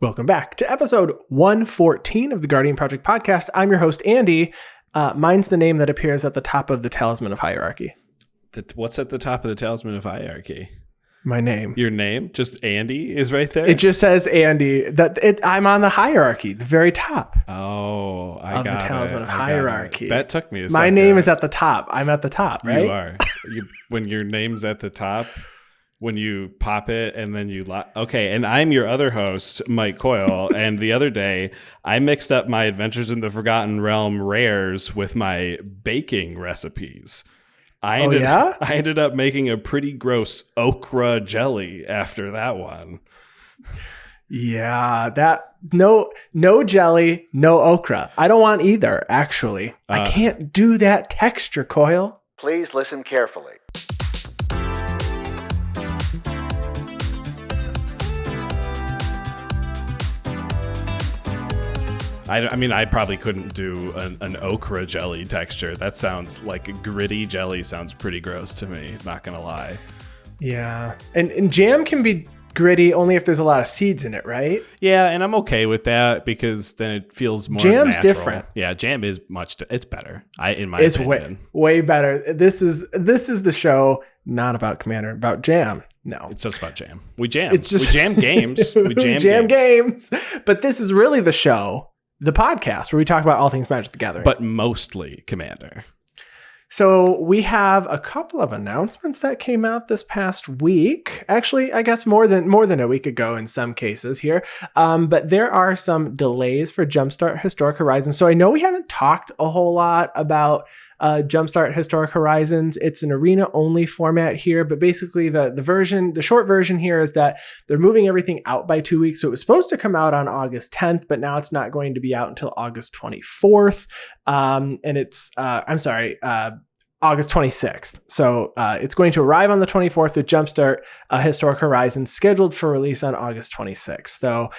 Welcome back to episode 114 of the Guardian Project podcast. I'm your host, Andy. Mine's the name that appears at the top of the Talisman of Hierarchy. What's at the top of the Talisman of Hierarchy? My name. Your name? Just Andy is right there? It just says Andy. I'm on the hierarchy, the very top. Oh, of the Talisman of Hierarchy. That took me a second. My name is at the top. I'm at the top, right? You are. When your name's at the top, when you pop it and then you... Okay, and I'm your other host, Mike Coyle, and the other day, I mixed up my Adventures in the Forgotten Realm rares with my baking recipes. I ended up making a pretty gross okra jelly after that one. Yeah, no jelly, no okra. I don't want either, actually. I can't do that texture, Coyle. Please listen carefully. I probably couldn't do an okra jelly texture. That sounds like a gritty jelly. Sounds pretty gross to me, not gonna lie. Yeah, and jam can be gritty only if there's a lot of seeds in it, right? Yeah, and I'm okay with that because then it feels more Jam's natural. Different. Yeah, jam is it's better. In my opinion. way better. This is the show not about Commander, about jam. No, it's just about jam. We jam. We jam games. We jam games. But this is really the show. The podcast where we talk about all things Magic the Gathering. But mostly Commander. So we have a couple of announcements that came out this past week. Actually, I guess more than a week ago in some cases here. But there are some delays for Jumpstart Historic Horizons. So I know we haven't talked a whole lot about Jumpstart Historic Horizons. It's an arena-only format here, but basically the short version here is that they're moving everything out by 2 weeks. So it was supposed to come out on August 10th, but now it's not going to be out until August 24th. And it's, August 26th. So it's going to arrive on the 24th with Jumpstart Historic Horizons scheduled for release on August 26th. So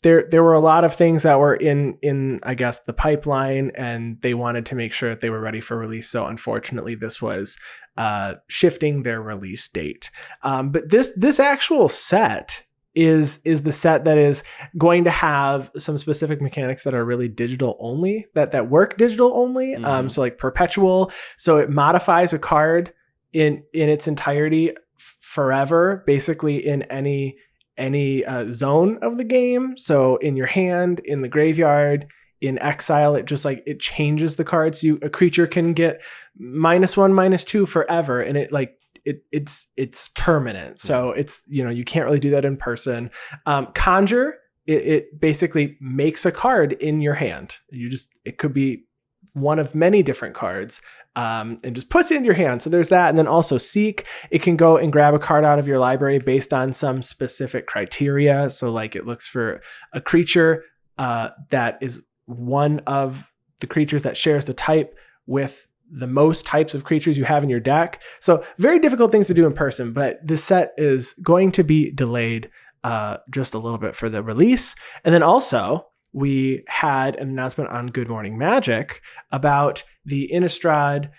there were a lot of things that were in I guess the pipeline, and they wanted to make sure that they were ready for release. So unfortunately, this was shifting their release date. But this actual set is the set that is going to have some specific mechanics that are really digital only, that work digital only. Mm-hmm. So like perpetual. So it modifies a card in its entirety forever, basically in any zone of the game. So in your hand, in the graveyard, in exile, it changes the cards. A creature can get -1, -2 forever, and it's permanent. So it's, you can't really do that in person. Conjure, it basically makes a card in your hand. It could be one of many different cards, and just puts it in your hand. So there's that. And then also Seek, it can go and grab a card out of your library based on some specific criteria. So like it looks for a creature that is one of the creatures that shares the type with the most types of creatures you have in your deck. So very difficult things to do in person, but this set is going to be delayed just a little bit for the release. And then also we had an announcement on Good Morning Magic about the Innistrad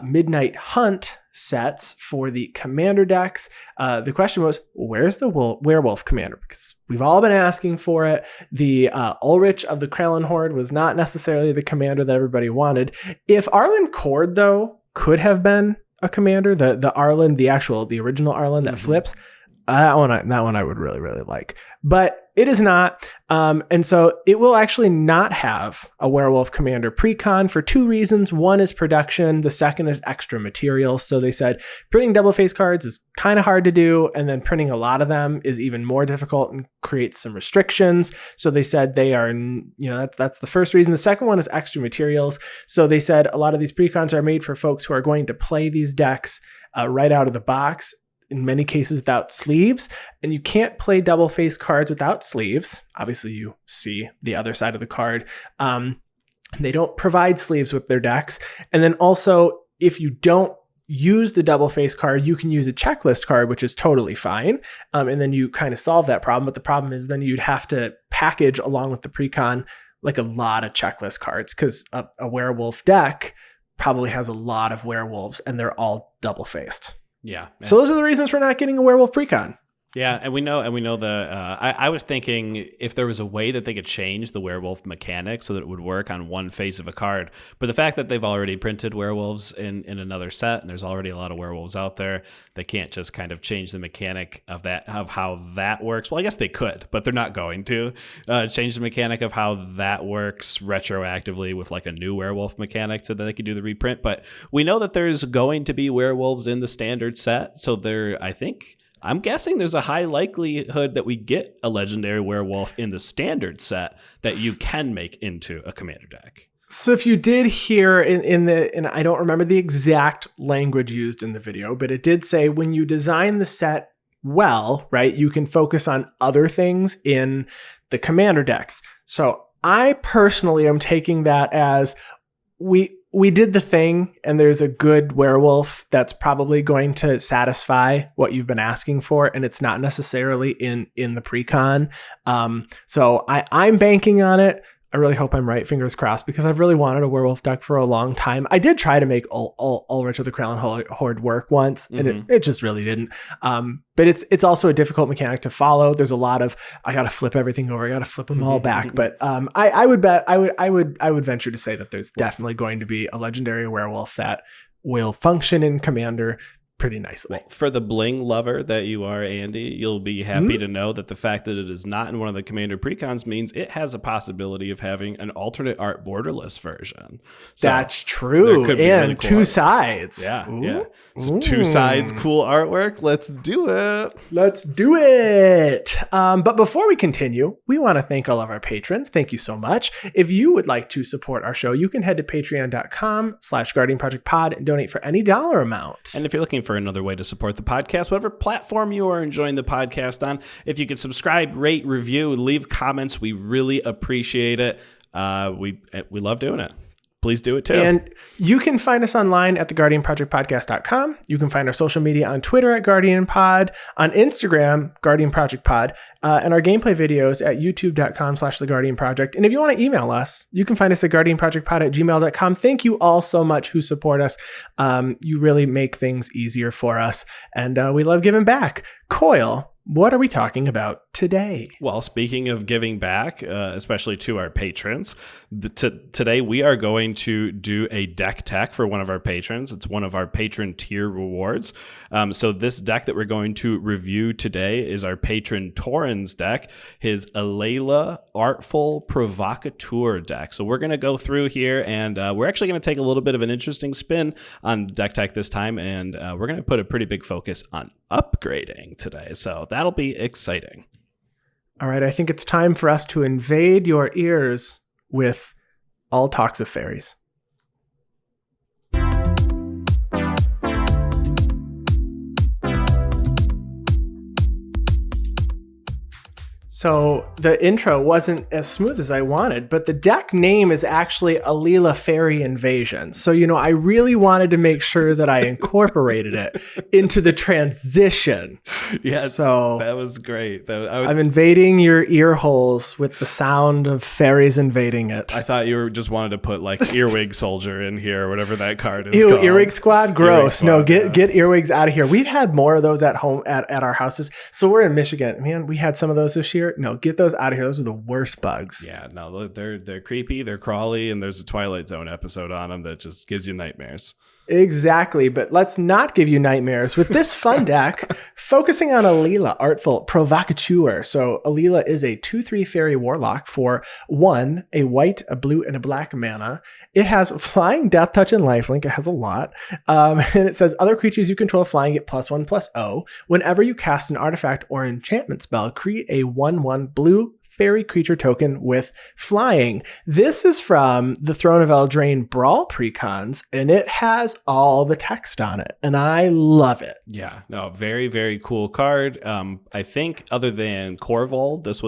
Midnight Hunt sets for the Commander decks. The question was, where's the Werewolf Commander? Because we've all been asking for it. The Ulrich of the Kralin Horde was not necessarily the commander that everybody wanted. If Arlen Cord, though, could have been a commander, the Arlen, the original Arlen that flips, that one I would really, really like. But it is not. And so it will actually not have a Werewolf Commander precon for two reasons. One is production. The second is extra materials. So they said printing double face cards is kind of hard to do. And then printing a lot of them is even more difficult and creates some restrictions. So they said they are, that's the first reason. The second one is extra materials. So they said a lot of these precons are made for folks who are going to play these decks right out of the box, in many cases without sleeves, and you can't play double face cards without sleeves. Obviously you see the other side of the card. They don't provide sleeves with their decks. And then also, if you don't use the double face card, you can use a checklist card, which is totally fine. And then you kind of solve that problem. But the problem is then you'd have to package along with the precon like a lot of checklist cards, because a werewolf deck probably has a lot of werewolves and they're all double faced. Yeah. So those are the reasons for not getting a werewolf precon. Yeah, and we know I was thinking if there was a way that they could change the werewolf mechanic so that it would work on one face of a card, but the fact that they've already printed werewolves in another set, and there's already a lot of werewolves out there, they can't just kind of change the mechanic of how that works. Well, I guess they could, but they're not going to change the mechanic of how that works retroactively with like a new werewolf mechanic so that they could do the reprint. But we know that there's going to be werewolves in the standard set, so I'm guessing there's a high likelihood that we get a legendary werewolf in the standard set that you can make into a commander deck. So if you did hear and I don't remember the exact language used in the video, but it did say when you design the set well, right, you can focus on other things in the commander decks. So I personally am taking that as we did the thing, and there's a good werewolf that's probably going to satisfy what you've been asking for, and it's not necessarily in the pre-con. So I'm banking on it. I really hope I'm right, fingers crossed, because I've really wanted a werewolf deck for a long time. I did try to make Ulrich of the Crown Horde work once, and it just really didn't. But it's also a difficult mechanic to follow. There's a lot of I got to flip everything over, I got to flip them all back. But I would venture to say that there's definitely going to be a legendary werewolf that will function in Commander pretty nicely. Well, for the bling lover that you are, Andy, you'll be happy to know that the fact that it is not in one of the Commander precons means it has a possibility of having an alternate art borderless version. So that's true. And really cool two sides. Yeah. Yeah. So two sides, cool artwork. Let's do it. But before we continue, we want to thank all of our patrons. Thank you so much. If you would like to support our show, you can head to patreon.com/guardianprojectpod and donate for any dollar amount. And if you're looking for another way to support the podcast, whatever platform you are enjoying the podcast on, if you could subscribe, rate, review, leave comments, we really appreciate it. We love doing it. Please do it too. And you can find us online at theguardianprojectpodcast.com. You can find our social media on Twitter at GuardianPod, on Instagram, GuardianProjectPod, and our gameplay videos at youtube.com/theguardianproject. And if you want to email us, you can find us at guardianprojectpod@gmail.com. Thank you all so much who support us. You really make things easier for us, and we love giving back. Coyle, what are we talking about today? Well, speaking of giving back, especially to our patrons, today we are going to do a deck tech for one of our patrons. It's one of our patron tier rewards. So this deck that we're going to review today is our patron Torin's deck, his Alela Artful Provocateur deck. So we're going to go through here, and we're actually going to take a little bit of an interesting spin on deck tech this time, and we're going to put a pretty big focus on upgrading today. So that'll be exciting. All right, I think it's time for us to invade your ears with All Talks of Fairies. So the intro wasn't as smooth as I wanted, but the deck name is actually Alela Fairy Invasion. So, I really wanted to make sure that I incorporated it into the transition. Yes, so that was great. I'm invading your ear holes with the sound of fairies invading it. I thought you just wanted to put like Earwig Soldier in here or whatever that card is. Ew, called. Earwig Squad? Gross. Earwig Squad, get earwigs out of here. We've had more of those at home at our houses. So we're in Michigan. Man, we had some of those this year. No, get those out of here. Those are the worst bugs. Yeah, no, they're creepy, they're crawly, and there's a Twilight Zone episode on them that just gives you nightmares. Exactly, but let's not give you nightmares with this fun deck focusing on Alela, Artful Provocateur. So Alela is a 2/3 fairy warlock for 1, a white, a blue, and a black mana. It has flying, death touch, and lifelink. It has a lot. And it says other creatures you control flying get +1/+0. Whenever you cast an artifact or enchantment spell, create a 1/1 blue fairy creature token with flying. This is from the Throne of Eldraine Brawl precons, and it has all the text on it, and I love it. Yeah, no, very, very cool card. I think other than Korvold, this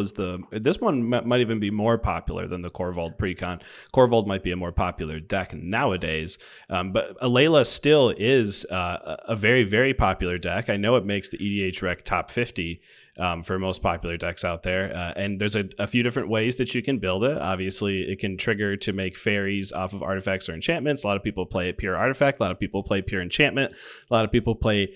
one might even be more popular than the Korvold precon. Korvold might be a more popular deck nowadays, but Alela still is a very, very popular deck. I know it makes the EDH Rec top 50 for most popular decks out there. And there's a few different ways that you can build it. Obviously, it can trigger to make fairies off of artifacts or enchantments. A lot of people play pure artifact. A lot of people play pure enchantment. A lot of people play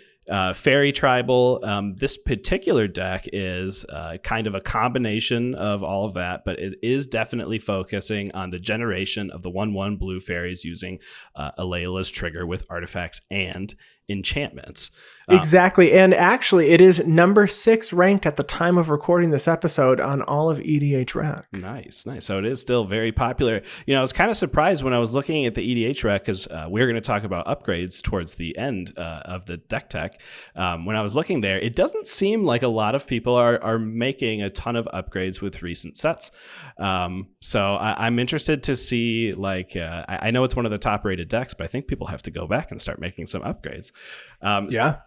Fairy tribal. This particular deck is kind of a combination of all of that, but it is definitely focusing on the generation of the 1/1 blue fairies using Alela's trigger with artifacts and enchantments. Exactly. And actually, it is number 6 ranked at the time of recording this episode on all of EDH Rec. Nice. So it is still very popular. I was kind of surprised when I was looking at the EDH Rec, because we're going to talk about upgrades towards the end of the deck tech. When I was looking there, it doesn't seem like a lot of people are making a ton of upgrades with recent sets. So I'm interested to see, I know it's one of the top rated decks, but I think people have to go back and start making some upgrades.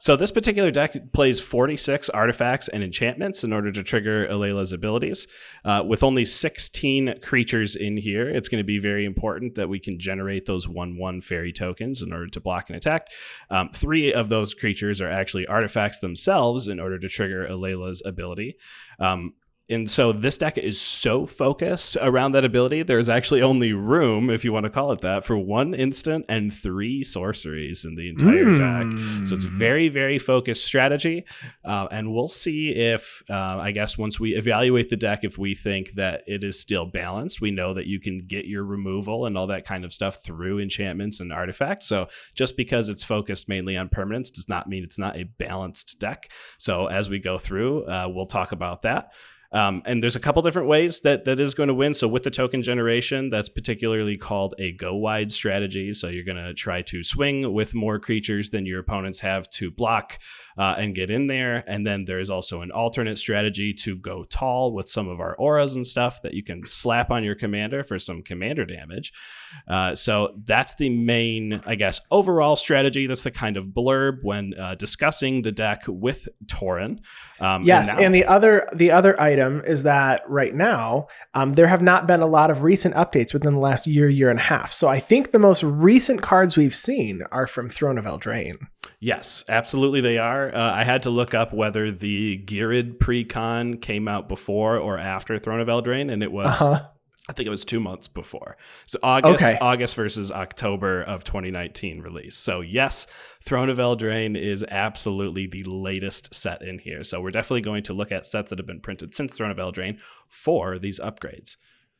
So this particular deck plays 46 artifacts and enchantments in order to trigger Alela's abilities. With only 16 creatures in here, it's going to be very important that we can generate those 1/1 fairy tokens in order to block an attack. 3 of those creatures are actually artifacts themselves in order to trigger Alela's ability. And so this deck is so focused around that ability, there's actually only room, if you want to call it that, for 1 instant and 3 sorceries in the entire deck. So it's very, very focused strategy. And we'll see if, I guess, once we evaluate the deck, if we think that it is still balanced. We know that you can get your removal and all that kind of stuff through enchantments and artifacts. So just because it's focused mainly on permanence does not mean it's not a balanced deck. So as we go through, we'll talk about that. And there's a couple different ways that is going to win. So with the token generation, that's particularly called a go wide strategy. So you're going to try to swing with more creatures than your opponents have to block and get in there. And then there's also an alternate strategy to go tall with some of our auras and stuff that you can slap on your commander for some commander damage. So that's the main, I guess, overall strategy. That's the kind of blurb when discussing the deck with Tauren. Yes, and the other item is that right now there have not been a lot of recent updates within the last year and a half. So I think the most recent cards we've seen are from Throne of Eldraine. Yes, absolutely they are. I had to look up whether the Girid pre-con came out before or after Throne of Eldraine, and it was... I think it was 2 months before. So August versus October of 2019 release. So yes, Throne of Eldraine is absolutely the latest set in here. So we're definitely going to look at sets that have been printed since Throne of Eldraine for these upgrades.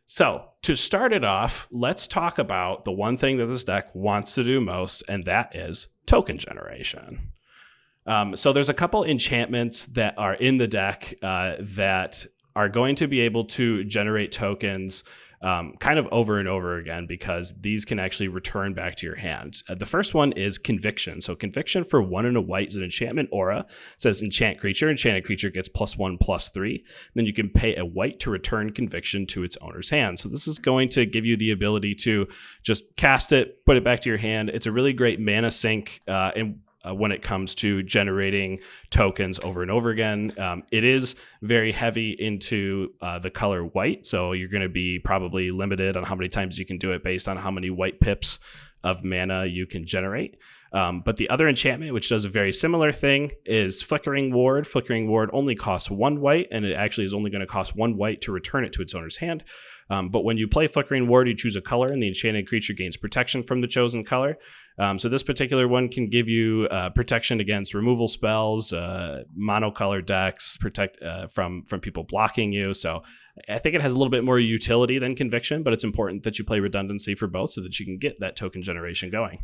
So to start it off, let's talk about the one thing that this deck wants to do most, and that is token generation. So there's a couple enchantments that are in the deck that are going to be able to generate tokens kind of over and over again, because these can actually return back to your hand. The first one is Conviction. So Conviction for 1 and a white is an enchantment aura. It says enchant creature. Enchanted creature gets +1/+3. Then you can pay a white to return Conviction to its owner's hand. So this is going to give you the ability to just cast it, put it back to your hand. It's a really great mana sink when it comes to generating tokens over and over again. It is very heavy into the color white, so you're going to be probably limited on how many times you can do it based on how many white pips of mana you can generate. But the other enchantment, which does a very similar thing, is Flickering Ward. Flickering Ward only costs 1 white, and it actually is only going to cost 1 white to return it to its owner's hand. But when you play Flickering Ward, you choose a color, and the enchanted creature gains protection from the chosen color. So this particular one can give you protection against removal spells, monocolor decks, protect from people blocking you. So I think it has a little bit more utility than Conviction, but it's important that you play redundancy for both so that you can get that token generation going.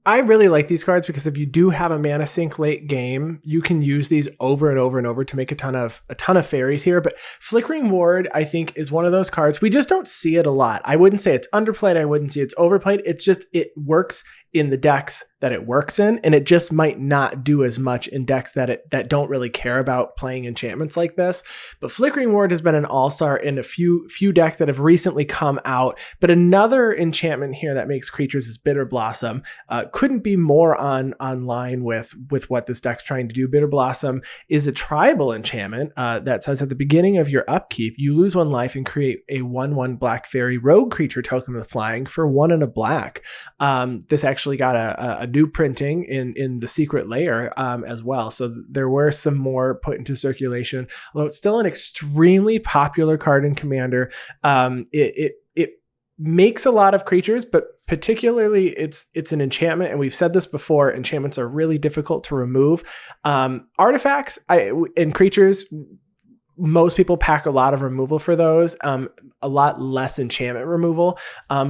I really like these cards because if you do have a mana sink late game, you can use these over and over and over to make a ton of fairies here. But Flickering Ward, I think, is one of those cards we just don't see it a lot. I wouldn't say it's underplayed. I wouldn't say it's overplayed. It's just it works in the decks that it works in, and it just might not do as much in decks that don't really care about playing enchantments like this. But Flickering Ward has been an all-star in a few decks that have recently come out. But another enchantment here that makes creatures is Bitter Blossom. Couldn't be more on line with what this deck's trying to do. Bitter Blossom is a tribal enchantment that says at the beginning of your upkeep, you lose 1 life and create a 1/1 black fairy rogue creature token with flying for 1 and a black. This actually got a new printing in the secret layer as well. So there were some more put into circulation, although it's still an extremely popular card in Commander. It makes a lot of creatures, but particularly it's an enchantment, and we've said this before, enchantments are really difficult to remove. Artifacts and creatures, most people pack a lot of removal for those, a lot less enchantment removal.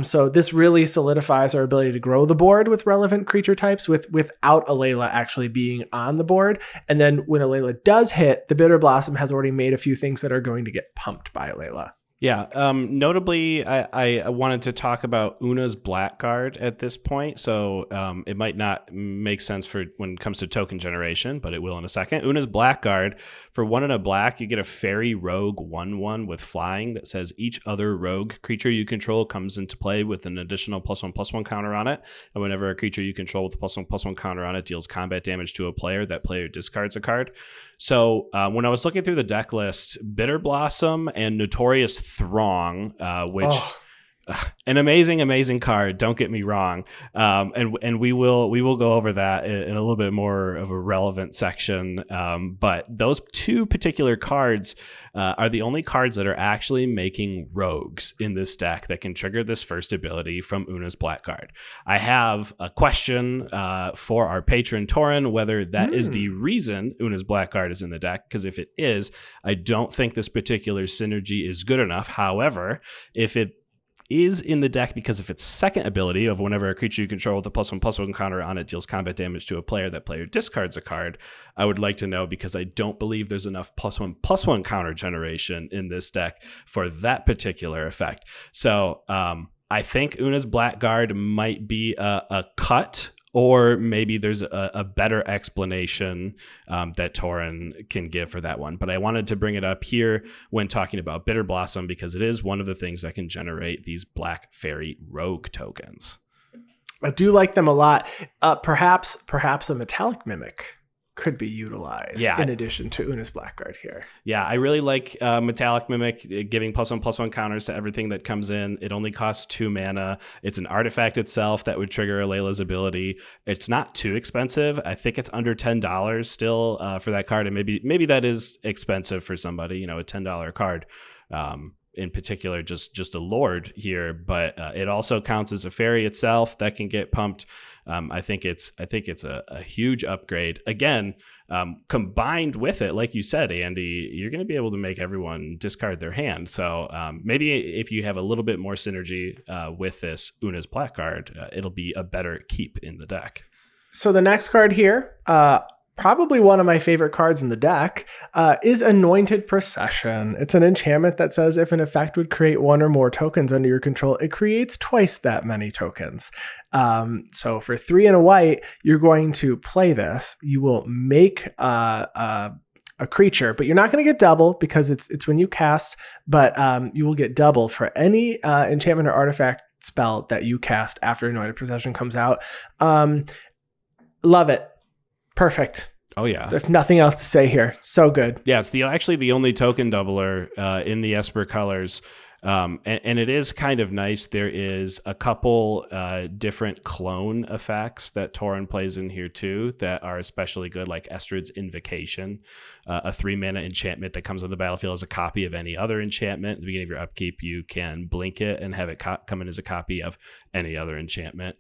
So this really solidifies our ability to grow the board with relevant creature types without Alela actually being on the board. And then when Alela does hit, the Bitter Blossom has already made a few things that are going to get pumped by Alela. Yeah. Notably, I wanted to talk about Una's Blackguard at this point. So it might not make sense for when it comes to token generation, but it will in a second. Una's Blackguard, for 1 and a black, you get a fairy rogue 1/1 with flying that says each other rogue creature you control comes into play with an additional +1/+1 counter on it. And whenever a creature you control with a +1/+1 counter on it deals combat damage to a player, that player discards a card. So when I was looking through the deck list, Bitter Blossom and Notorious Throng, which an amazing card, don't get me wrong, and we will go over that in a little bit more of a relevant section, but those 2 particular cards are the only cards that are actually making rogues in this deck that can trigger this first ability from Una's Blackguard. I have a question for our patron Torin, whether that is the reason Una's Blackguard is in the deck, because if it is, I don't think this particular synergy is good enough. However, if it is in the deck because of its second ability of whenever a creature you control with a +1/+1 counter on it deals combat damage to a player, that player discards a card, I would like to know, because I don't believe there's enough +1/+1 counter generation in this deck for that particular effect. So I think Una's Blackguard might be a cut, or maybe there's a better explanation that Torin can give for that one. But I wanted to bring it up here when talking about Bitter Blossom, because it is one of the things that can generate these black fairy rogue tokens. I do like them a lot. Perhaps a metallic mimic could be utilized in addition to Una's Blackguard here. Yeah, I really like Metallic Mimic, giving +1/+1 counters to everything that comes in. It only costs 2 mana. It's an artifact itself that would trigger Alela's ability. It's not too expensive. I think it's under $10 still for that card, and maybe that is expensive for somebody, a $10 card. In particular, just a lord here, but it also counts as a fairy itself that can get pumped. I think it's a huge upgrade. Again, combined with it, like you said, Andy, you're going to be able to make everyone discard their hand. So maybe if you have a little bit more synergy with this Una's Blackguard, it'll be a better keep in the deck. So the next card here, probably one of my favorite cards in the deck, is Anointed Procession. It's an enchantment that says if an effect would create 1 or more tokens under your control, it creates twice that many tokens. So for 3 and a white, you're going to play this. You will make a creature, but you're not going to get double because it's when you cast, but you will get double for any enchantment or artifact spell that you cast after Anointed Procession comes out. Love it. Perfect. Oh, yeah. There's nothing else to say here. So good. Yeah, it's actually the only token doubler in the Esper colors. And it is kind of nice. There is a couple different clone effects that Torin plays in here too that are especially good, like Estrid's Invocation, a 3-mana enchantment that comes on the battlefield as a copy of any other enchantment. At the beginning of your upkeep, you can blink it and have it come in as a copy of any other enchantment.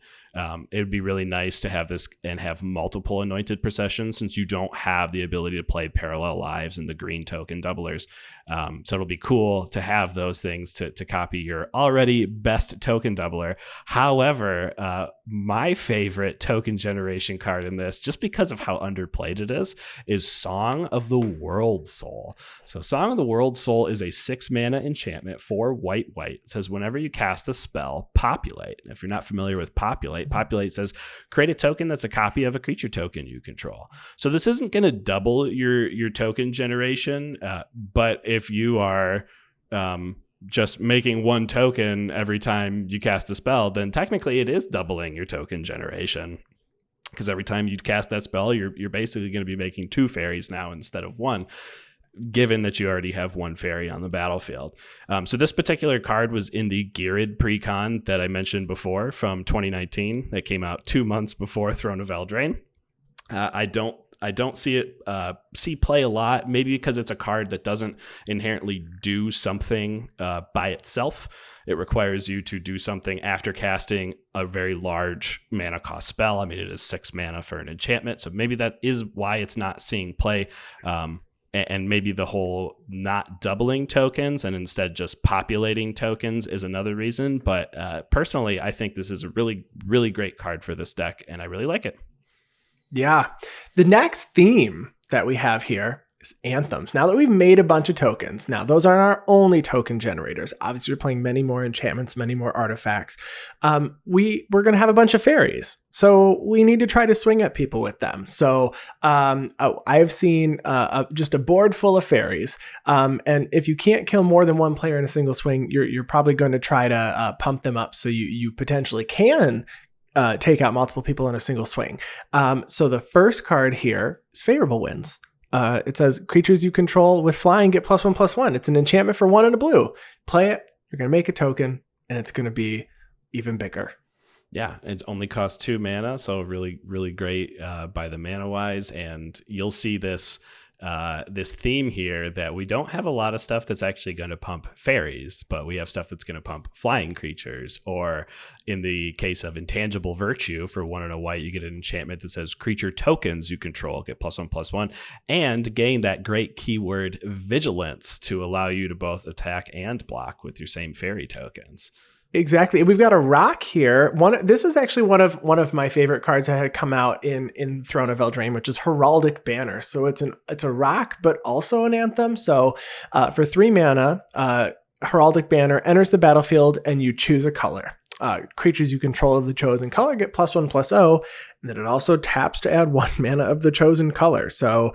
It would be really nice to have this and have multiple Anointed Processions, since you don't have the ability to play Parallel Lives and the green token doublers. So it'll be cool to have those things to copy your already best token doubler. However, my favorite token generation card in this, just because of how underplayed it is Song of the World Soul. So Song of the World Soul is a 6-mana enchantment for white. It says whenever you cast a spell, populate. If you're not familiar with populate says create a token that's a copy of a creature token you control. So this isn't going to double your token generation, but if you are just making 1 token every time you cast a spell, then technically it is doubling your token generation, because every time you cast that spell, you're basically going to be making 2 fairies now instead of 1, given that you already have 1 fairy on the battlefield. So this particular card was in the Girid precon that I mentioned before from 2019 that came out 2 months before Throne of Eldraine. I don't I don't see it see play a lot, maybe because it's a card that doesn't inherently do something by itself. It requires you to do something after casting a very large mana cost spell. I mean, it is 6 mana for an enchantment, so maybe that is why it's not seeing play. And maybe the whole not doubling tokens and instead just populating tokens is another reason. But personally, I think this is a really, really great card for this deck, and I really like it. Yeah. The next theme that we have here is anthems. Now that we've made a bunch of tokens, now those aren't our only token generators. Obviously, we're playing many more enchantments, many more artifacts. We're going to have a bunch of fairies. So we need to try to swing at people with them. So I've seen just a board full of fairies. And if you can't kill more than one player in a single swing, you're probably going to try to pump them up so you potentially can take out multiple people in a single swing. So the first card here is Favorable Winds. It says creatures you control with flying get +1/+1. It's an enchantment for 1 and a blue. Play it. You're going to make a token, and it's going to be even bigger. Yeah, it only costs 2 mana, so really, really great by the mana wise. And you'll see this theme here that we don't have a lot of stuff that's actually going to pump fairies, but we have stuff that's going to pump flying creatures. Or in the case of Intangible Virtue, for 1 and a white, you get an enchantment that says creature tokens you control get +1/+1 and gain that great keyword Vigilance to allow you to both attack and block with your same fairy tokens. Exactly. We've got a rock here. This is actually one of my favorite cards that had come out in Throne of Eldraine, which is Heraldic Banner. So it's a rock, but also an anthem. So for 3 mana, Heraldic Banner enters the battlefield and you choose a color. Creatures you control of the chosen color get +1/+0, and then it also taps to add 1 mana of the chosen color. So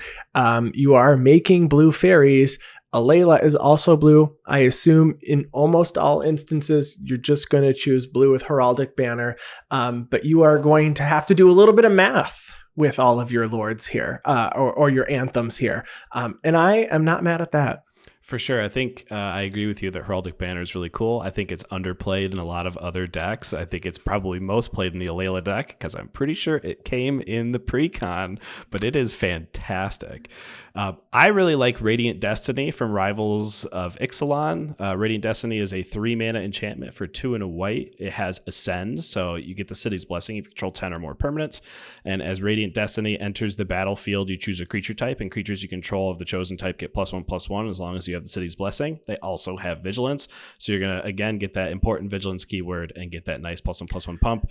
you are making blue fairies. Alela is also blue. I assume in almost all instances, you're just going to choose blue with Heraldic Banner, but you are going to have to do a little bit of math with all of your lords here, or your anthems here. And I am not mad at that. For sure. I think I agree with you that Heraldic Banner is really cool. I think it's underplayed in a lot of other decks. I think it's probably most played in the Alela deck because I'm pretty sure it came in the pre-con, but it is fantastic. I really like Radiant Destiny from Rivals of Ixalan. Radiant Destiny is a 3 mana enchantment for 2 and a white. It has Ascend, so you get the City's Blessing if you control 10 or more permanents. And as Radiant Destiny enters the battlefield, you choose a creature type, and creatures you control of the chosen type get +1/+1 as long as you have the City's Blessing. They also have Vigilance, so you're going to again get that important Vigilance keyword and get that nice +1/+1 pump.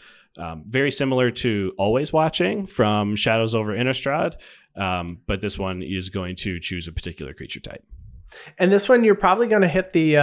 Very similar to Always Watching from Shadows over Innistrad, but this one is going to choose a particular creature type. And this one, you're probably going to hit the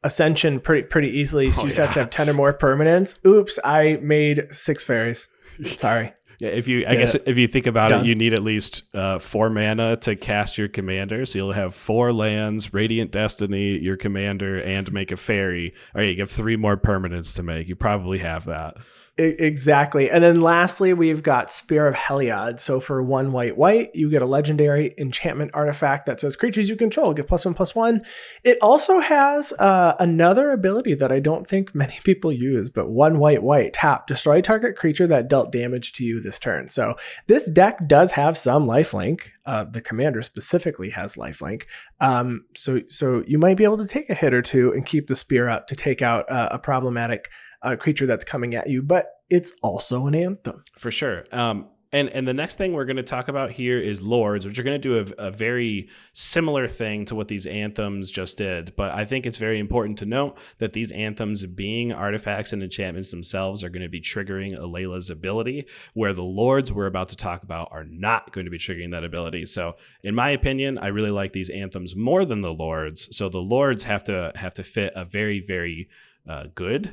ascension pretty easily. So you just have to have 10 or more permanents. Oops, I made 6 fairies. Sorry. Yeah, if you think about it, you need at least 4 mana to cast your commander. So you'll have 4 lands, Radiant Destiny, your commander, and make a fairy. All right, you have 3 more permanents to make. You probably have that. Exactly. And then lastly, we've got Spear of Heliod. So for 1 white, you get a legendary enchantment artifact that says creatures you control get +1/+1. It also has another ability that I don't think many people use, but 1 white, tap, destroy target creature that dealt damage to you this turn. So this deck does have some lifelink. The commander specifically has lifelink. So you might be able to take a hit or two and keep the spear up to take out a problematic creature that's coming at you, but it's also an anthem. For sure. And the next thing we're going to talk about here is Lords, which are going to do a very similar thing to what these anthems just did. But I think it's very important to note that these anthems, being artifacts and enchantments themselves, are going to be triggering Alela's ability, where the Lords we're about to talk about are not going to be triggering that ability. So in my opinion, I really like these anthems more than the Lords. So the Lords have to fit a very, very good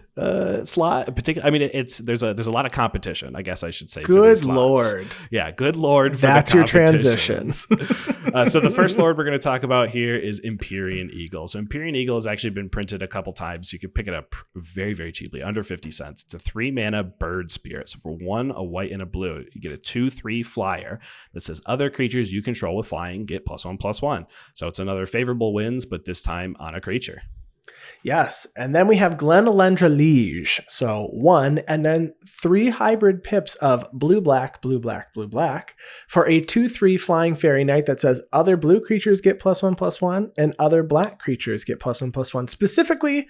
slot. Particularly, I mean, there's a lot of competition, I guess I should say. Good Lord. Yeah, good Lord. That's your transition. So the first Lord we're going to talk about here is Empyrean Eagle. So Empyrean Eagle has actually been printed a couple times. You can pick it up very, very cheaply, under 50 cents. It's a 3 mana bird spirit. So for 1, a white and a blue, you get a 2/3 flyer that says other creatures you control with flying get +1/+1. So it's another Favorable Winds, but this time on a creature. Yes, and then we have Glen, Elendra, Liege. So 1, and then 3 hybrid pips of blue, black, blue, black, blue, black for a 2/3 flying fairy knight that says other blue creatures get +1/+1 and other black creatures get +1/+1. Specifically,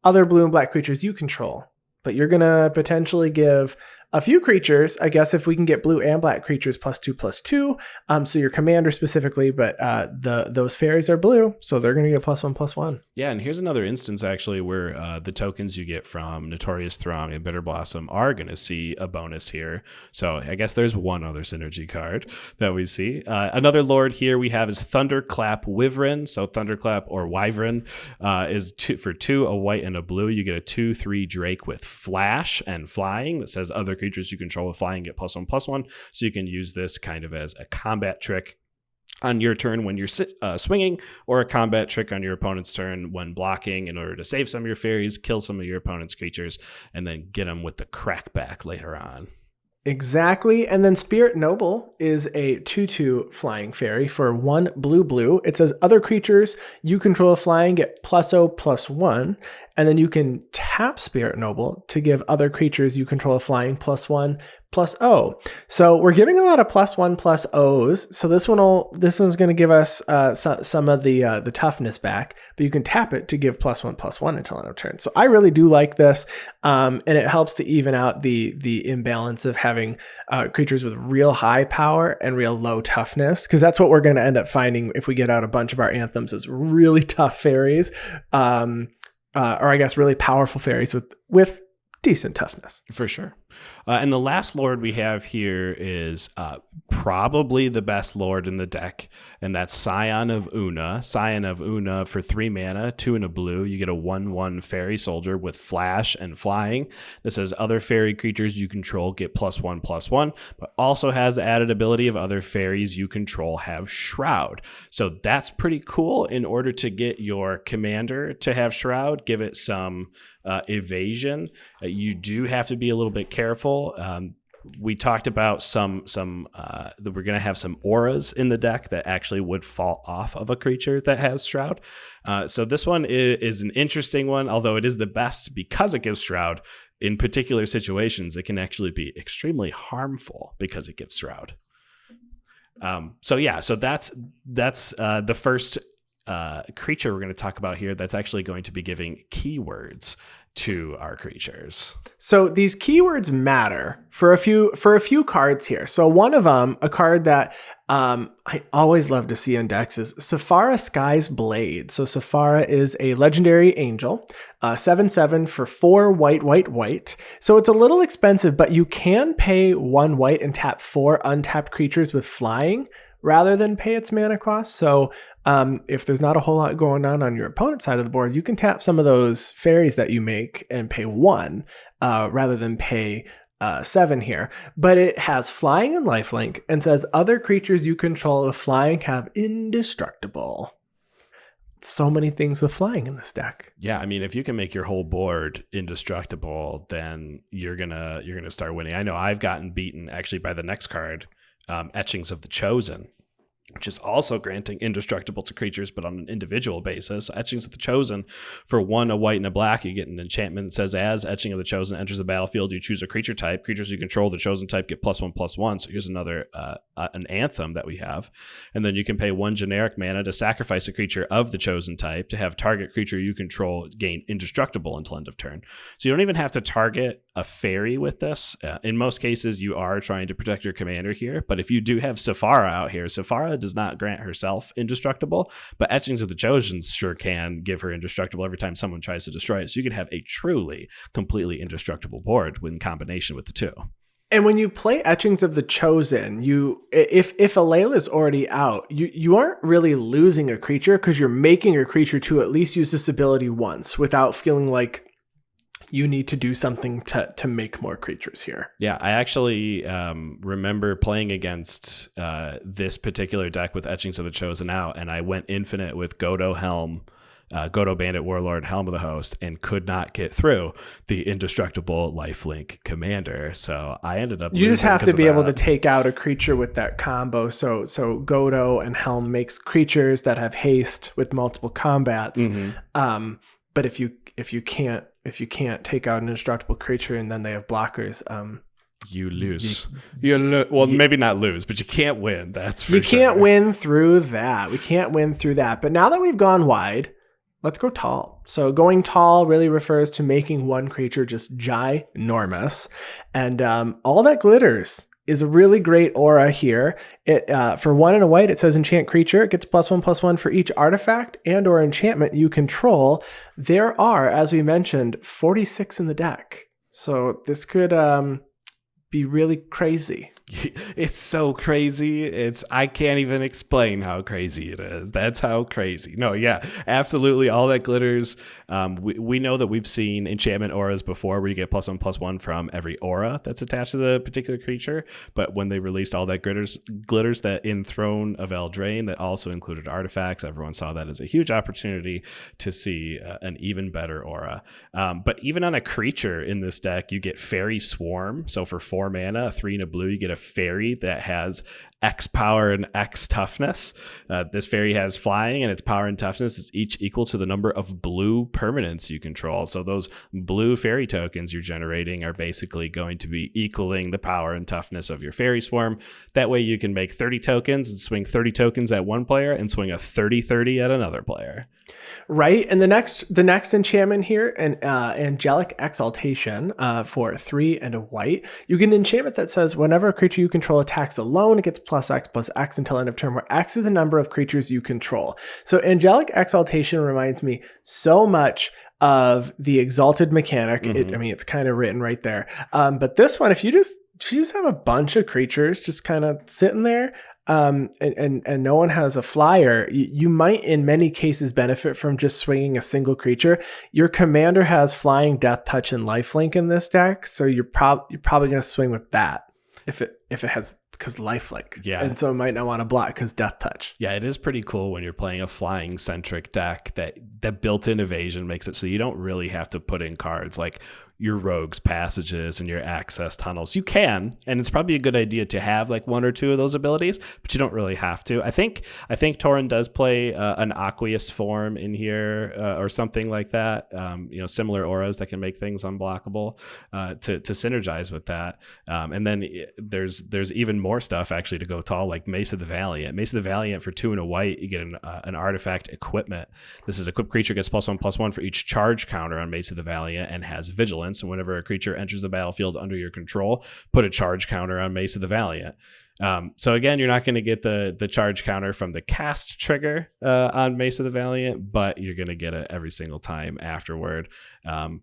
other blue and black creatures you control. But you're going to potentially give a few creatures, I guess if we can get blue and black creatures +2/+2. So your commander specifically, but those fairies are blue, so they're going to get +1/+1. Yeah, and here's another instance actually where the tokens you get from Notorious Throng and Bitter Blossom are going to see a bonus here. So I guess there's one other synergy card that we see. Another lord here we have is Thunderclap Wyvern. So Thunderclap or Wyvern is for 2, a white and a blue. You get a 2/3 Drake with flash and flying that says other creatures you control with flying get +1/+1. So you can use this kind of as a combat trick on your turn when you're swinging, or a combat trick on your opponent's turn when blocking in order to save some of your fairies, kill some of your opponent's creatures, and then get them with the crackback later on. Exactly. And then Spirit Noble is a 2/2 flying fairy for 1 blue blue. It says other creatures you control flying get +0/+1. And then you can tap Spirit Noble to give other creatures you control flying +1/+0. So we're giving a lot of +1/+0s. So this one's going to give us some of the toughness back, but you can tap it to give +1/+1 until end of turn. So I really do like this, and it helps to even out the imbalance of having creatures with real high power and real low toughness, because that's what we're going to end up finding if we get out a bunch of our anthems is really tough fairies. Or I guess really powerful fairies with decent toughness. For sure. And the last lord we have here is probably the best lord in the deck, and that's Scion of Una. Scion of Una for 3 mana, 2 and a blue. You get a 1/1 fairy soldier with flash and flying. This says other fairy creatures you control get +1/+1, but also has the added ability of other fairies you control have Shroud. So that's pretty cool. In order to get your commander to have Shroud, give it some evasion. You do have to be a little bit careful. We talked about that we're going to have some auras in the deck that actually would fall off of a creature that has Shroud. So this one is an interesting one, although it is the best because it gives Shroud. In particular situations, it can actually be extremely harmful because it gives Shroud. So that's the first creature we're going to talk about here that's actually going to be giving keywords to our creatures. So these keywords matter for a few cards here. So one of them, a card that I always love to see in decks, is Sephara Sky's Blade. So Sephara is a legendary angel, 7/7 for 4 white, white, white. So it's a little expensive, but you can pay 1 white and tap 4 untapped creatures with flying rather than pay its mana cost. So if there's not a whole lot going on your opponent's side of the board, you can tap some of those fairies that you make and pay 1 rather than pay 7 here. But it has flying and lifelink and says other creatures you control with flying have indestructible. So many things with flying in this deck. Yeah, I mean, if you can make your whole board indestructible, then you're gonna start winning. I know I've gotten beaten actually by the next card, Etchings of the Chosen, which is also granting indestructible to creatures, but on an individual basis. Etchings of the Chosen, for 1, a white and a black, you get an enchantment that says, as Etching of the Chosen enters the battlefield, you choose a creature type. Creatures you control, the chosen type, get +1/+1. So here's another an anthem that we have. And then you can pay 1 generic mana to sacrifice a creature of the chosen type to have target creature you control gain indestructible until end of turn. So you don't even have to target a fairy with this. In most cases, you are trying to protect your commander here. But if you do have Sephara out here, Sephara does not grant herself indestructible, but Etchings of the Chosen sure can give her indestructible every time someone tries to destroy it. So you can have a truly, completely indestructible board in combination with the two. And when you play Etchings of the Chosen, if Alela is already out, you aren't really losing a creature because you're making a creature to at least use this ability once without feeling like you need to do something to make more creatures here. Yeah, I actually remember playing against this particular deck with Etchings of the Chosen out, and I went infinite with Godo Helm, Godo Bandit Warlord, Helm of the Host, and could not get through the indestructible lifelink commander. So I ended up. You just have to be able to take out a creature with that combo. So Godo and Helm makes creatures that have haste with multiple combats. Mm-hmm. But if you can't take out an indestructible creature and then they have blockers, you lose. Maybe not lose, but you can't win. That's for sure. You can't win through that. We can't win through that. But now that we've gone wide, let's go tall. So going tall really refers to making one creature just ginormous. And all that glitters is a really great aura here. It for 1 and a white, it says enchant creature. It gets +1/+1 for each artifact and or enchantment you control. There are, as we mentioned, 46 in the deck. So this could be really crazy. It's so crazy. I can't even explain how crazy it is. That's how crazy. No, yeah, absolutely. All that glitters. We know that we've seen enchantment auras before where you get +1/+1 from every aura that's attached to the particular creature. But when they released all that glitters that in Throne of Eldraine that also included artifacts, everyone saw that as a huge opportunity to see an even better aura. But even on a creature in this deck, you get Fairy Swarm. So for 4 mana, a 3 and a blue, you get a fairy that has X power and X toughness. This fairy has flying, and its power and toughness is each equal to the number of blue permanents you control. So those blue fairy tokens you're generating are basically going to be equaling the power and toughness of your fairy swarm. That way you can make 30 tokens and swing 30 tokens at one player and swing a 30/30 at another player. Right. And the next enchantment here, an angelic exaltation for 3 and a white. You get an enchantment that says whenever a creature you control attacks alone, it gets +X until end of turn, where X is the number of creatures you control. So angelic exaltation reminds me so much of the exalted mechanic. Mm-hmm. It's kind of written right there. But this one, if you just have a bunch of creatures just kind of sitting there, and no one has a flyer, you might in many cases benefit from just swinging a single creature. Your commander has flying, death touch, and lifelink in this deck, so you're probably going to swing with that if it has, because lifelink. Yeah. And so it might not want to block because death touch. Yeah, it is pretty cool when you're playing a flying centric deck that built-in evasion makes it so you don't really have to put in cards like your rogues passages and your access tunnels. You can, and it's probably a good idea to have like 1 or 2 of those abilities, but you don't really have to. I think Tauren does play an aqueous form in here or something like that. Similar auras that can make things unblockable to synergize with that. And then there's even more stuff actually to go tall, like Mace of the Valiant. Mace of the Valiant for 2 and a white, you get an artifact equipment. This is equipped creature gets +1/+1 for each charge counter on Mace of the Valiant and has vigilance. And whenever a creature enters the battlefield under your control, put a charge counter on Mace of the Valiant. So again, you're not going to get the charge counter from the cast trigger on Mace of the Valiant, but you're going to get it every single time afterward.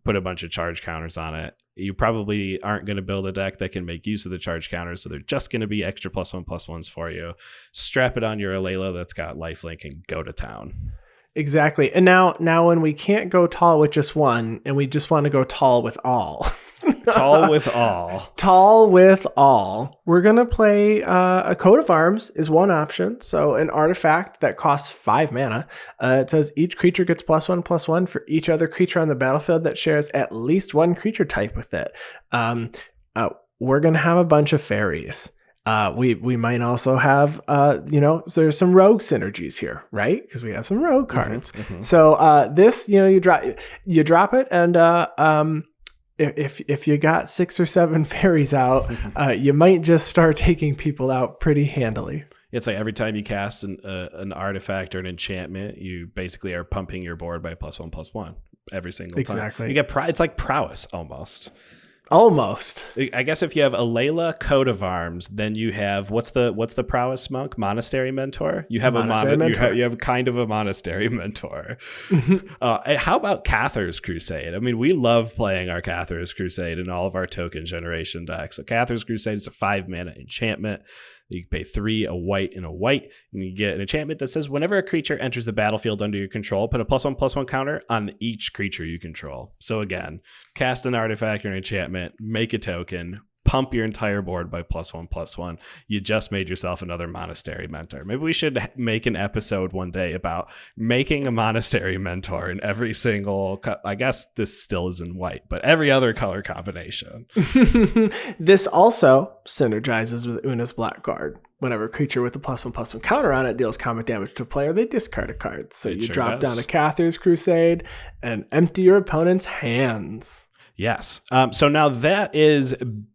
Put a bunch of charge counters on it. You probably aren't going to build a deck that can make use of the charge counters, so they're just going to be extra +1/+1s for you. Strap it on your Alela that's got lifelink and go to town. Exactly. And now when we can't go tall with just one and we just want to go tall with all. Tall with all. Tall with all. We're going to play a coat of arms is one option. So an artifact that costs 5 mana. It says each creature gets +1/+1 for each other creature on the battlefield that shares at least one creature type with it. We're going to have a bunch of fairies. We might also have, so there's some rogue synergies here, right? Because we have some rogue cards. Mm-hmm. So this, you drop it, and if you got 6 or 7 fairies out, you might just start taking people out pretty handily. It's like every time you cast an artifact or an enchantment, you basically are pumping your board by +1/+1 every single time. Exactly. You get it's like prowess almost. Almost. I guess if you have Alela, coat of arms, then you have what's the prowess monk? Monastery mentor. You have you have kind of a monastery mentor. How about Cather's Crusade? I mean, we love playing our Cather's Crusade in all of our token generation decks. So Cather's Crusade is a 5 mana enchantment. You can pay 3, a white, and a white, and you get an enchantment that says whenever a creature enters the battlefield under your control, put a +1/+1 counter on each creature you control. So again, cast an artifact or an enchantment, make a token, pump your entire board by +1/+1. You just made yourself another monastery mentor. Maybe we should make an episode one day about making a monastery mentor in every single, I guess this still is in white, but every other color combination. This also synergizes with Una's Blackguard. Whenever a creature with a +1/+1 counter on it deals combat damage to a player, they discard a card. So you drop down a Cather's Crusade and empty your opponent's hands. Yes. So now that is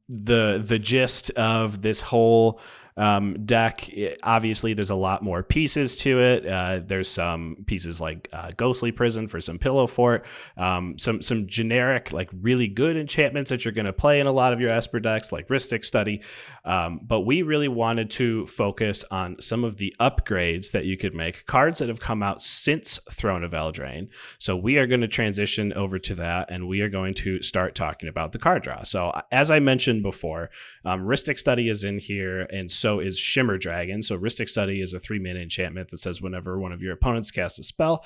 the gist of this whole deck. Obviously, there's a lot more pieces to it. There's some pieces like Ghostly Prison for some pillow fort, some generic, like really good enchantments that you're going to play in a lot of your Esper decks, like Rhystic Study. But we really wanted to focus on some of the upgrades that you could make, cards that have come out since Throne of Eldraine. So we are going to transition over to that, and we are going to start talking about the card draw. So as I mentioned before, Rhystic Study is in here, and so is Shimmer Dragon. So Rhystic Study is a 3-mana enchantment that says whenever one of your opponents casts a spell,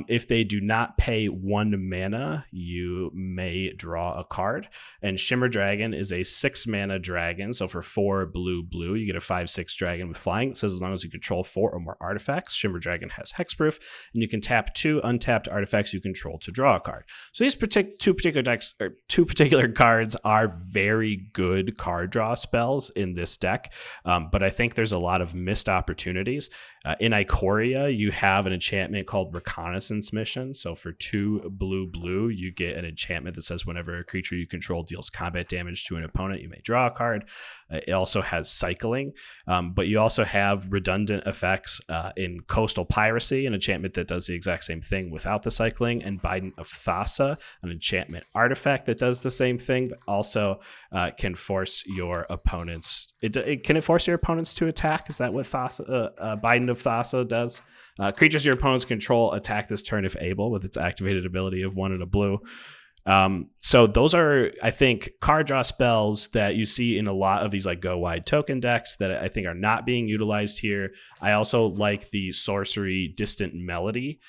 if they do not pay 1 mana, you may draw a card. And Shimmer Dragon is a 6-mana dragon. So for 4 blue, you get a 5/6 dragon with flying. It says as long as you control 4 or more artifacts, Shimmer Dragon has hexproof, and you can tap 2 untapped artifacts you control to draw a card. So these two particular cards are very good card draw spells in this deck. But I think there's a lot of missed opportunities. In Ikoria, you have an enchantment called Reconnaissance Mission. So for 2 blue, you get an enchantment that says whenever a creature you control deals combat damage to an opponent, you may draw a card. It also has cycling, but you also have redundant effects in Coastal Piracy, an enchantment that does the exact same thing without the cycling, and Bident of Thassa, an enchantment artifact that does the same thing, but also can force your opponents. Can it force your opponents to attack? Is that what Bident of Thassa does? Creatures your opponents control attack this turn if able with its activated ability of 1 and a blue. So those are, I think, card draw spells that you see in a lot of these like go wide token decks that I think are not being utilized here. I also like the sorcery Distant Melody.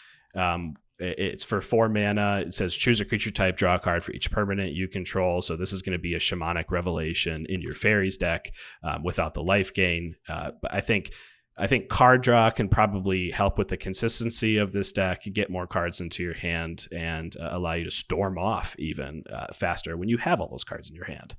It's for 4 mana. It says choose a creature type, draw a card for each permanent you control. So this is going to be a shamanic revelation in your fairies deck without the life gain. But I think card draw can probably help with the consistency of this deck, get more cards into your hand, and allow you to storm off even faster when you have all those cards in your hand.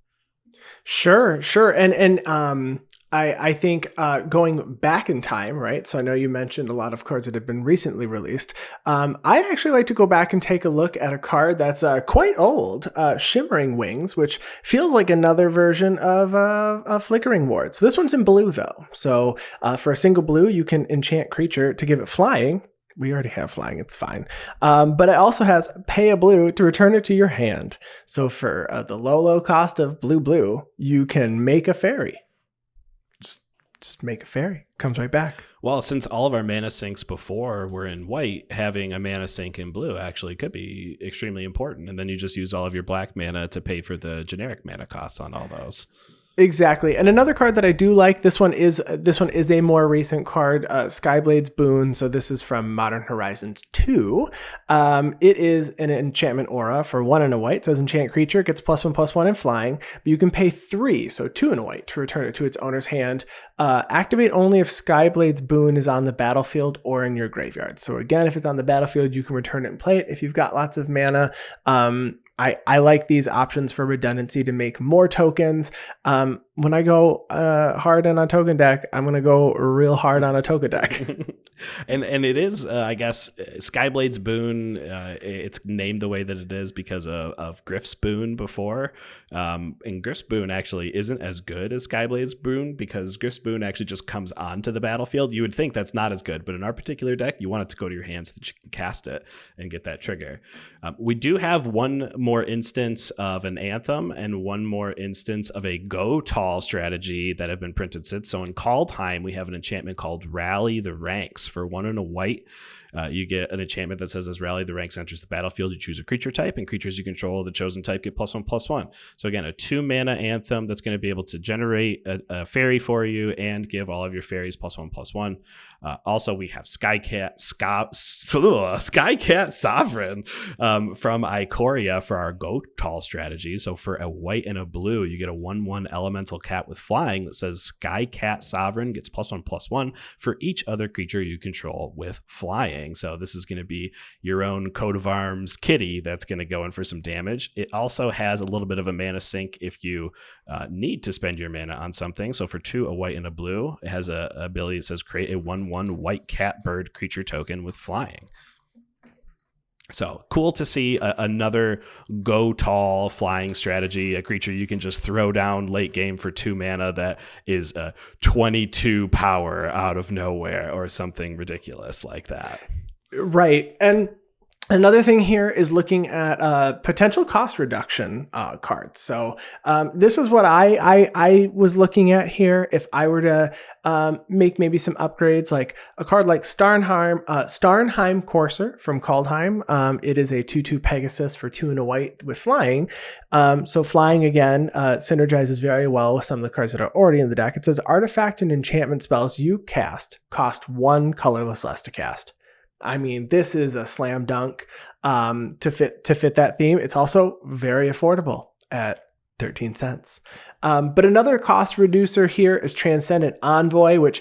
Sure. And I think going back in time, right? So I know you mentioned a lot of cards that have been recently released. I'd actually like to go back and take a look at a card that's quite old, Shimmering Wings, which feels like another version of Flickering Ward. So this one's in blue, though. So for a single blue, you can enchant creature to give it flying. We already have flying, it's fine. But it also has pay a blue to return it to your hand. So for the low cost of blue, you can make a fairy. Just make a fairy. Comes right back. Well, since all of our mana sinks before were in white, having a mana sink in blue actually could be extremely important. And then you just use all of your black mana to pay for the generic mana costs on all those. Exactly. And another card that I do like, this one is a more recent card, Skyblade's Boon. So this is from Modern Horizons 2. It is an enchantment aura for 1 and a white. It says enchant creature, gets +1/+1 in flying, but you can pay 3, so 2 and a white, to return it to its owner's hand. Activate only if Skyblade's Boon is on the battlefield or in your graveyard. So again, if it's on the battlefield, you can return it and play it if you've got lots of mana. I like these options for redundancy to make more tokens. When I go hard on a token deck, I'm going to go real hard on a token deck. and it is, I guess, Skyblade's Boon, it's named the way that it is because of Griff's Boon before. And Griff's Boon actually isn't as good as Skyblade's Boon because Griff's Boon actually just comes onto the battlefield. You would think that's not as good, but in our particular deck, you want it to go to your hands so that you can cast it and get that trigger. We do have one more instance of an anthem and one more instance of a go tall strategy that have been printed since. So in Call Time, we have an enchantment called Rally the Ranks for 1 and a white. You get an enchantment that says, as Rally the Ranks enters the battlefield, you choose a creature type, and creatures you control of the chosen type get +1/+1. So again, a 2-mana anthem that's going to be able to generate a fairy for you and give all of your fairies +1/+1. Also, we have Skycat Sovereign from Ikoria for our Go Tall strategy. So for a white and a blue, you get a 1/1 elemental cat with flying that says Skycat Sovereign gets +1/+1 for each other creature you control with flying. So this is going to be your own coat of arms kitty that's going to go in for some damage. It also has a little bit of a mana sink if you need to spend your mana on something. So for 2, a white and a blue, it has a ability that says create a 1/1 white cat bird creature token with flying. So cool to see another go tall flying strategy, a creature you can just throw down late game for 2 mana that is 22 power out of nowhere or something ridiculous like that. Right. And another thing here is looking at potential cost reduction cards. So this is what I was looking at here. If I were to make maybe some upgrades, like a card like Starnheim Courser from Kaldheim. It is a 2/2 Pegasus for 2 and a white with flying. So flying again synergizes very well with some of the cards that are already in the deck. It says artifact and enchantment spells you cast cost 1 colorless less to cast. I mean, this is a slam dunk to fit that theme. It's also very affordable at 13 cents. But another cost reducer here is Transcendent Envoy, which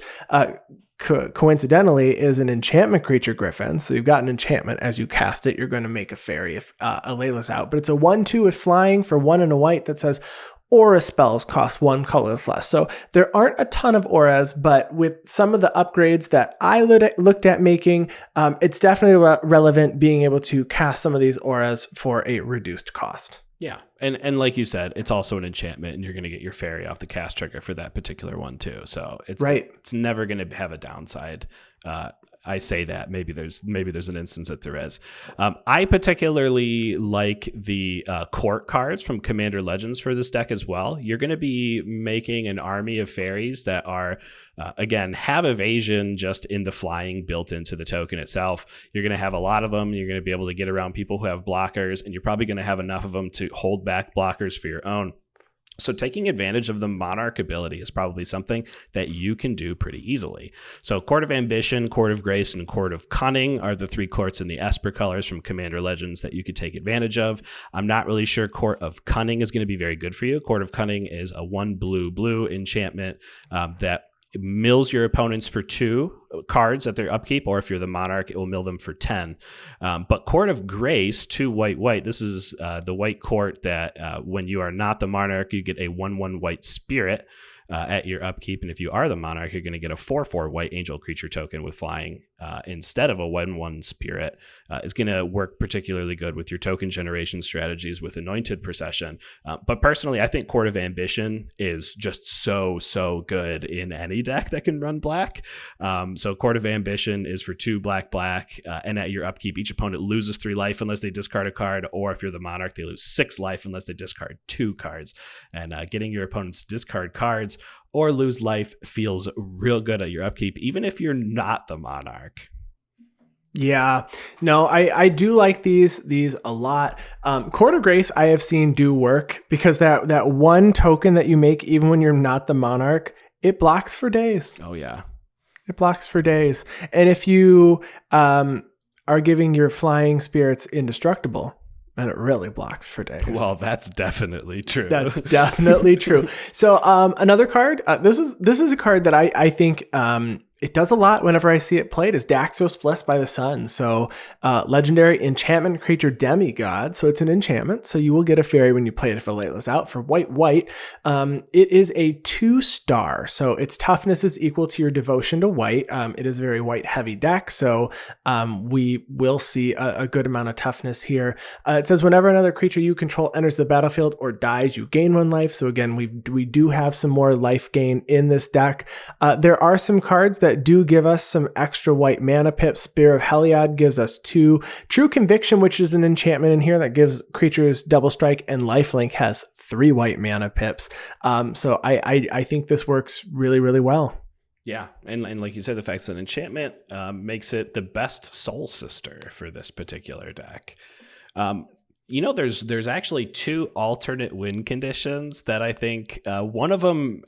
coincidentally is an enchantment creature griffin. So you've got an enchantment. As you cast it, you're going to make a fairy if Alela's out. But it's a 1/2 with flying for 1 and a white that says aura spells cost 1 colorless less. So there aren't a ton of auras, but with some of the upgrades that I looked at making, it's definitely relevant being able to cast some of these auras for a reduced cost. Yeah. And like you said, it's also an enchantment, and you're going to get your fairy off the cast trigger for that particular one too. So it's never going to have a downside. I say that maybe there's an instance that there is. I particularly like the court cards from Commander Legends for this deck as well. You're going to be making an army of fairies that are again have evasion just in the flying built into the token itself. You're going to have a lot of them. You're going to be able to get around people who have blockers, and you're probably going to have enough of them to hold back blockers for your own. So taking advantage of the Monarch ability is probably something that you can do pretty easily. So Court of Ambition, Court of Grace, and Court of Cunning are the 3 courts in the Esper colors from Commander Legends that you could take advantage of. I'm not really sure Court of Cunning is going to be very good for you. Court of Cunning is a 1 blue enchantment that mills your opponents for 2 cards at their upkeep, or if you're the Monarch, it will mill them for 10. But Court of Grace, 2 white. This is the white court that when you are not the Monarch, you get a 1/1 white spirit at your upkeep. And if you are the Monarch, you're going to get a 4/4 white angel creature token with flying instead of a 1/1 spirit. It's going to work particularly good with your token generation strategies with anointed procession. But personally, I think Court of Ambition is just so good in any deck that can run black. So Court of Ambition is for 2 black, and at your upkeep, each opponent loses 3 life unless they discard a card, or if you're the Monarch, they lose 6 life unless they discard 2 cards. And getting your opponents to discard cards or lose life feels real good at your upkeep, even if you're not the Monarch. Yeah, no, I do like these a lot. Court of Grace I have seen do work because that one token that you make, even when you're not the Monarch, it blocks for days. Oh yeah, it blocks for days. And if you are giving your flying spirits indestructible, and it really blocks for days. Well, that's definitely true. That's definitely true. So another card, this is a card that I think it does a lot whenever I see it played, is Daxos Blessed by the Sun. So legendary enchantment creature demigod. So it's an enchantment. So you will get a fairy when you play it if Alela's out for white. It is a 2-star. So its toughness is equal to your devotion to white. It is a very white heavy deck. So we will see a good amount of toughness here. It says whenever another creature you control enters the battlefield or dies, you gain 1 life. So again, we do have some more life gain in this deck. There are some cards that do give us some extra white mana pips. Spear of Heliod gives us 2. True Conviction, which is an enchantment in here that gives creatures double strike, and Lifelink has 3 white mana pips. So I think this works really, really well. Yeah, and like you said, the fact it's an enchantment makes it the best soul sister for this particular deck. There's actually two alternate win conditions that I think one of them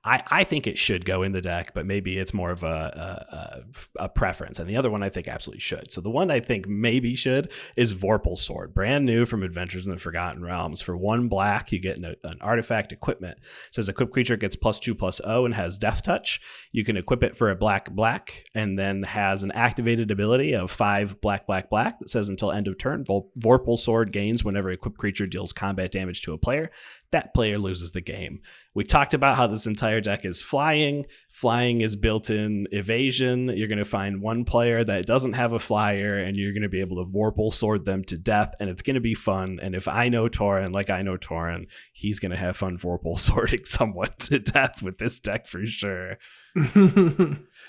I think it should go in the deck, but maybe it's more of a preference, and the other one I think absolutely should. So the one I think maybe should is Vorpal Sword, brand new from Adventures in the Forgotten Realms. For 1 black, you get an artifact equipment. It says equipped creature gets +2/+0 and has Death Touch. You can equip it for a black, and then has an activated ability of 5 black that says until end of turn, Vorpal Sword gains whenever a equipped creature deals combat damage to a player. That player loses the game. We talked about how this entire deck is flying. Flying is built-in evasion. You're going to find one player that doesn't have a flyer, and you're going to be able to Vorpal Sword them to death, and it's going to be fun. And if I know Torin, like I know Torin, he's going to have fun Vorpal Swording someone to death with this deck for sure.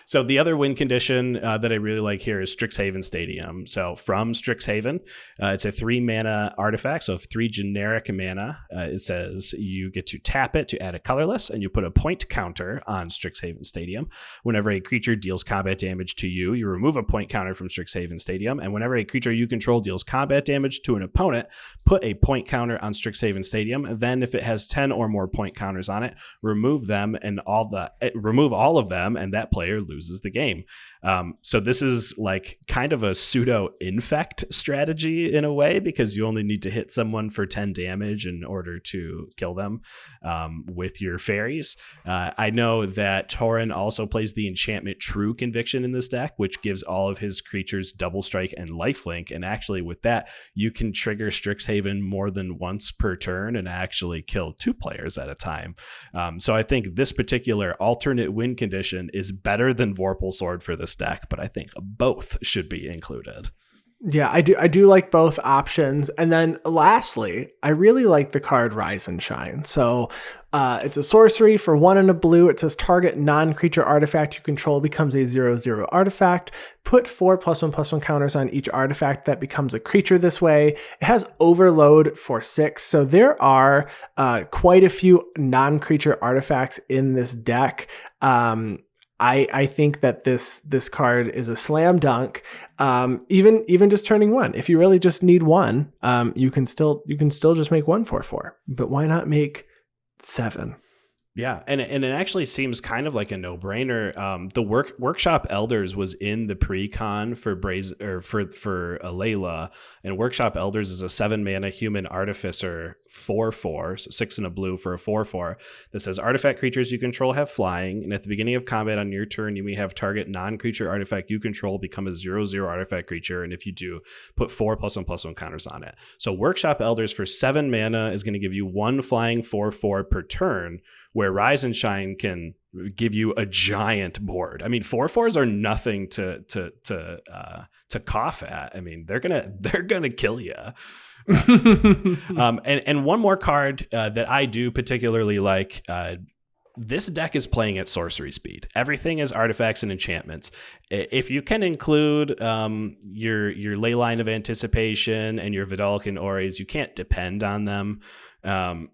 So the other win condition that I really like here is Strixhaven Stadium. So from Strixhaven, it's a 3-mana artifact, so 3 generic mana. It says you get to tap it to add a colorless, and you put a point counter on Strixhaven Stadium. Whenever a creature deals combat damage to you, you remove a point counter from Strixhaven Stadium, and whenever a creature you control deals combat damage to an opponent, put a point counter on Strixhaven Stadium. Then if it has 10 or more point counters on it, remove them and remove all of them, and that player loses the game. So this is like kind of a pseudo infect strategy in a way, because you only need to hit someone for 10 damage in order to kill them with your fairies. I know that Torin also plays the enchantment True Conviction in this deck, which gives all of his creatures double strike and lifelink. And actually with that, you can trigger Strixhaven more than once per turn and actually kill 2 players at a time. So I think this particular alternate win condition is better than Vorpal Sword for this deck, but I think both should be included. Yeah, I do like both options. And then lastly, I really like the card Rise and Shine. So it's a sorcery for 1 and a blue. It says target non-creature artifact you control becomes a 0/0 artifact. Put 4 +1/+1 counters on each artifact that becomes a creature this way. It has Overload for 6. So there are quite a few non-creature artifacts in this deck. I think that this card is a slam dunk. Even just turning 1. If you really just need 1, you can still just make 1 4/4. But why not make 7? Yeah, and it actually seems kind of like a no-brainer. The Workshop Elders was in the pre-con for for Alela, and Workshop Elders is a 7-mana human artificer 4/4, so 6 and a blue for a 4/4 that says artifact creatures you control have flying, and at the beginning of combat on your turn, you may have target non-creature artifact you control become a 0/0 artifact creature, and if you do, put 4 +1/+1 counters on it. So Workshop Elders for 7 mana is going to give you 1 flying 4/4 per turn, where Rise and Shine can give you a giant board. I mean, 4/4s are nothing to cough at. I mean, they're gonna kill you. And one more card that I do particularly like. This deck is playing at sorcery speed. Everything is artifacts and enchantments. If you can include your Leyline of Anticipation and your Vidalcan Ores, you can't depend on them.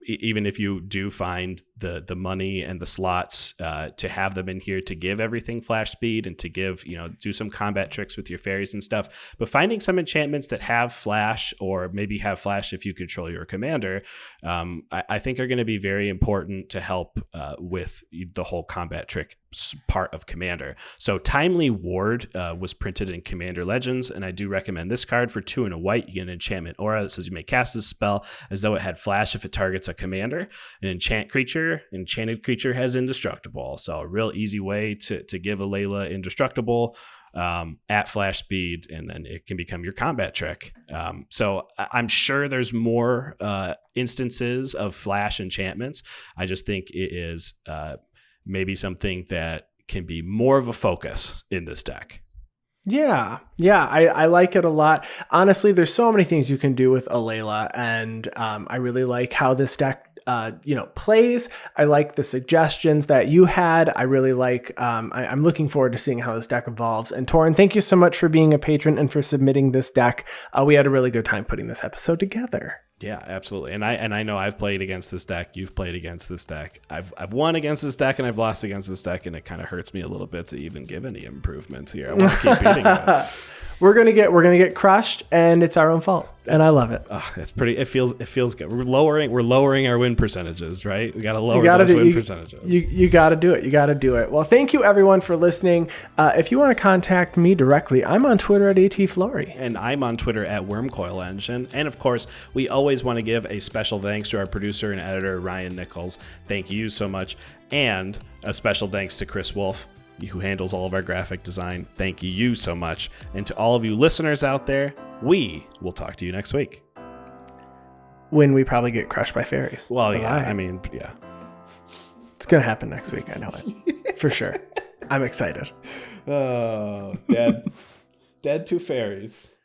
Even if you do find the money and the slots to have them in here to give everything flash speed and to give, do some combat tricks with your fairies and stuff. But finding some enchantments that have flash, or maybe have flash if you control your commander, I think are going to be very important to help with the whole combat trick part of Commander. So Timely Ward was printed in Commander Legends, and I do recommend this card. For 2 and a white, you get an enchantment aura that says you may cast this spell as though it had flash if it targets a commander. An enchanted creature has indestructible. So a real easy way to give Alela indestructible at flash speed, and then it can become your combat trick. So I'm sure there's more instances of flash enchantments. I just think it is maybe something that can be more of a focus in this deck. Yeah, I like it a lot. Honestly, there's so many things you can do with Alela, and I really like how this deck plays. I like the suggestions that you had. I really like, I'm looking forward to seeing how this deck evolves. And Torin, thank you so much for being a patron and for submitting this deck. We had a really good time putting this episode together. Yeah, absolutely. And I know I've played against this deck. You've played against this deck. I've won against this deck and I've lost against this deck, and it kind of hurts me a little bit to even give any improvements here. I want to keep beating it. We're gonna get crushed, and it's our own fault. And I love it. It's pretty. It feels good. We're lowering our win percentages, right? We got to lower those win percentages. You got to do it. You got to do it. Well, thank you everyone for listening. If you want to contact me directly, I'm on Twitter at ATFlory. And I'm on Twitter at WormCoilEngine. And of course, we always want to give a special thanks to our producer and editor, Ryan Nichols. Thank you so much. And a special thanks to Chris Wolf, who handles all of our graphic design. Thank you so much. And to all of you listeners out there, we will talk to you next week. When we probably get crushed by fairies. Well, yeah. I mean, yeah. It's going to happen next week. I know it. For sure. I'm excited. Oh, dead to fairies.